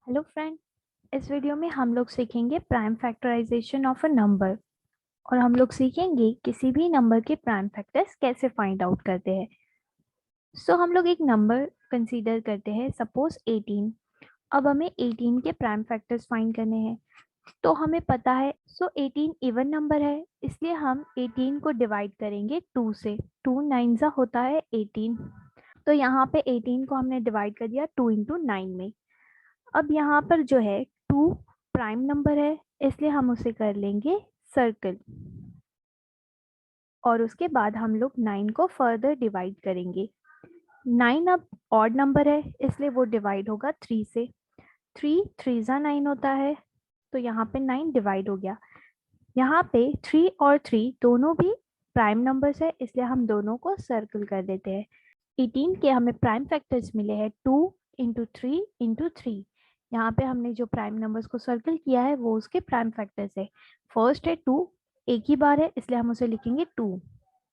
Hello friend. इस video में हम लोग सीखेंगे prime factorization of a number. और हम लोग सीखेंगे किसी भी नंबर के प्राइम फैक्टर्स कैसे फाइंड आउट करते हैं। हम लोग एक नंबर कंसीडर करते हैं, सपोज 18। अब हमें 18 के प्राइम फैक्टर्स फाइंड करने हैं। तो हमें पता है 18 इवन नंबर है, इसलिए हम 18 को डिवाइड करेंगे 2 से। 2 9 होता है 18। तो यहाँ पे 18 को हमने डिवाइड कर दिया 2 इंटू 9 में। अब यहाँ पर जो है 2 प्राइम नंबर है, इसलिए हम उसे कर लेंगे सर्कल। और उसके बाद हम लोग 9 को फर्दर डिवाइड करेंगे। 9 अब ऑड नंबर है, इसलिए वो डिवाइड होगा 3 से। 3 3 जा 9 होता है, तो यहाँ पे 9 डिवाइड हो गया। यहाँ पे 3 और 3 दोनों भी प्राइम नंबर्स है, इसलिए हम दोनों को सर्कल कर देते हैं। 18 के हमें प्राइम फैक्टर्स मिले हैं 2 इंटू 3 इंटू 3। यहाँ पे हमने जो प्राइम नंबर्स को सर्कल किया है वो उसके प्राइम फैक्टर्स है। फर्स्ट है 2, एक ही बार है इसलिए हम उसे लिखेंगे 2।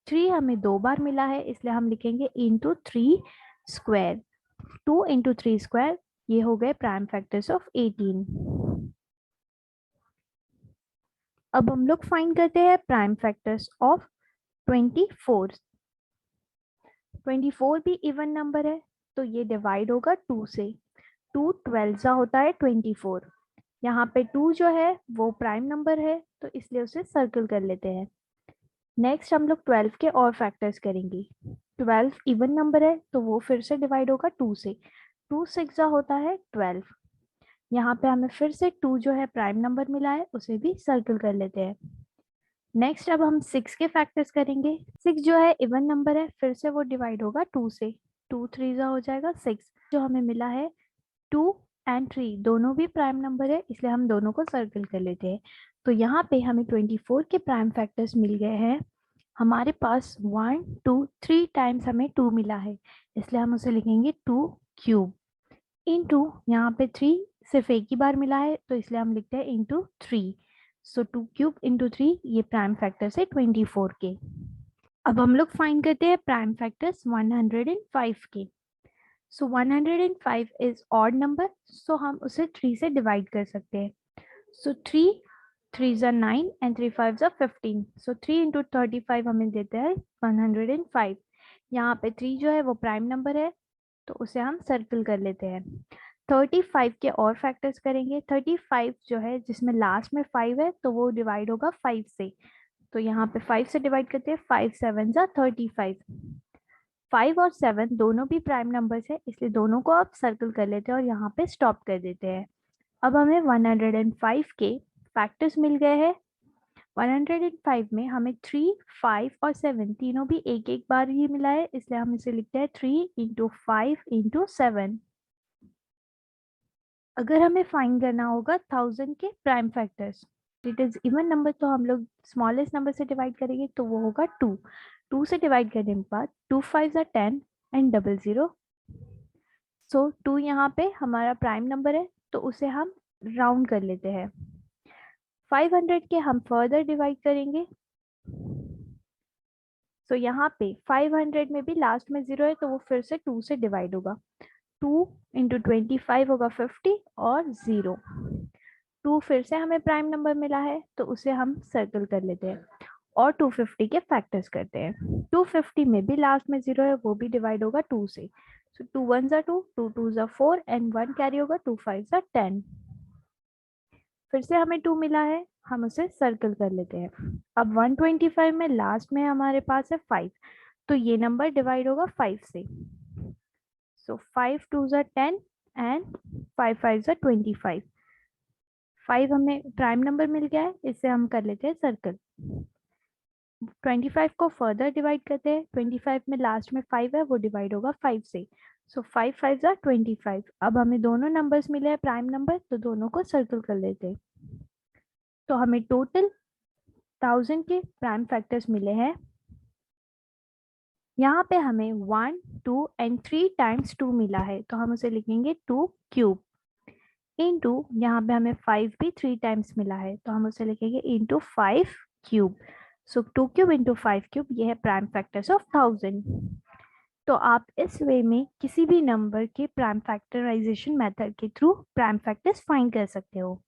3 हमें 2 बार मिला है, इसलिए हम लिखेंगे इंटू 3 स्क्वायर। 2 इंटू 3 स्क्वायर, ये हो गए प्राइम फैक्टर्स ऑफ 18। अब हम लोग फाइंड करते हैं प्राइम फैक्टर्स ऑफ 24। 24 भी इवन नंबर है, तो ये डिवाइड होगा 2 से। 2 12 होता है 24। यहाँ पे 2 जो है वो प्राइम नंबर है, तो इसलिए उसे सर्कल कर लेते हैं। नेक्स्ट हम लोग 12 के और फैक्टर्स करेंगे। 12 इवन नंबर है, तो वो फिर से डिवाइड होगा 2 से। 2 6 होता है 12। यहाँ पे हमें फिर से 2 जो है प्राइम नंबर मिला है, उसे भी सर्कल कर लेते हैं। नेक्स्ट अब हम 6 के फैक्टर्स करेंगे। 6 जो है इवन नंबर है, फिर से वो डिवाइड होगा 2 से। 2 3 हो जाएगा 6। जो हमें मिला है 2 एंड 3 दोनों भी प्राइम नंबर है, इसलिए हम दोनों को सर्कल कर लेते हैं। तो यहाँ पे हमें 24 के प्राइम फैक्टर्स मिल गए हैं। हमारे पास 1 2 3 टाइम्स हमें 2 मिला है, इसलिए हम उसे लिखेंगे 2 क्यूब। इंटू यहाँ पे 3 सिर्फ एक ही बार मिला है, तो इसलिए हम लिखते हैं इंटू 3। सो 2 क्यूब इंटू 3, ये प्राइम फैक्टर्स है 24 के। अब हम लोग फाइंड करते हैं प्राइम फैक्टर्स 105 के। सो 105 इज ऑड नंबर, सो हम उसे 3 से डिवाइड कर सकते हैं। सो 3 3 जा 9 एंड 3 5 जा 15। सो 3 इंटू 35 हमें देता है 105। यहाँ पे 3 जो है वो प्राइम नंबर है, तो उसे हम सर्कल कर लेते हैं। 35 के और फैक्टर्स करेंगे। 35 जो है जिसमें लास्ट में 5 है, तो वो डिवाइड होगा 5 से। तो यहाँ पे 5 से डिवाइड करते हैं। 5 7 जा 35। 5 और 7 दोनों भी प्राइम नंबर्स है, इसलिए दोनों को आप सर्कल कर लेते हैं और यहाँ पे स्टॉप कर देते हैं। अब हमें 105 के फैक्टर्स मिल गए हैं। 105 में हमें 3 5 और 7 तीनों भी एक एक बार ही मिला है, इसलिए हम इसे लिखते हैं 3 इंटू 5 इंटू 7। अगर हमें फाइंड करना होगा 1000 के prime factors, it is even number, तो हम लोग स्मॉलेस्ट नंबर से डिवाइड करेंगे, तो वो होगा 2। 2 से डिवाइड करने के बाद 2 5 10 एंड 00। सो 2 यहाँ पे हमारा प्राइम नंबर है, तो उसे हम राउंड कर लेते हैं। 500 के हम फर्दर डिवाइड करेंगे। सो यहाँ पे 500 में भी लास्ट में 0 है, तो वो फिर से 2 से डिवाइड होगा। 2 इंटू 25 होगा 50 और 0। 2 फिर से हमें प्राइम नंबर मिला है, तो उसे हम सर्कल कर लेते हैं और 250 के फैक्टर्स करते हैं। 250 में भी लास्ट में 0 है, वो भी डिवाइड होगा 2 से। सो 2 1 जा 2, 2 2 जा 4 एंड 1 कैरी होगा, 2 5 जा 10। फिर से हमें 2 मिला है, हम उसे सर्कल कर लेते हैं। अब 125 में लास्ट में हमारे पास है 5, तो ये नंबर डिवाइड होगा 5 से। सो 5 2 जा 10 एंड 5 5 जा 25। 5 हमें प्राइम नंबर मिल गया है, इससे हम कर लेते हैं सर्कल। 25 को फर्दर डिवाइड करते हैं। 25 में लास्ट में 5 है, वो डिवाइड होगा 5 से। सो 5 5 जा 25। अब हमें दोनों नंबर्स मिले हैं प्राइम नंबर, तो दोनों को सर्कल कर लेते हैं। तो हमें टोटल 1000 के प्राइम फैक्टर्स मिले हैं। यहाँ पे हमें 1 2 एंड 3 टाइम्स 2 मिला है, तो हम उसे लिखेंगे 2 क्यूब। इंटू यहाँ पे हमें 5 भी 3 टाइम्स मिला है, तो हम उसे लिखेंगे इंटू 5 क्यूब। सो 2 क्यूब इंटू 5 क्यूब, ये है प्राइम फैक्टर्स ऑफ 1000। तो आप इस वे में किसी भी नंबर के प्राइम फैक्टराइजेशन मेथड के थ्रू प्राइम फैक्टर्स फाइंड कर सकते हो।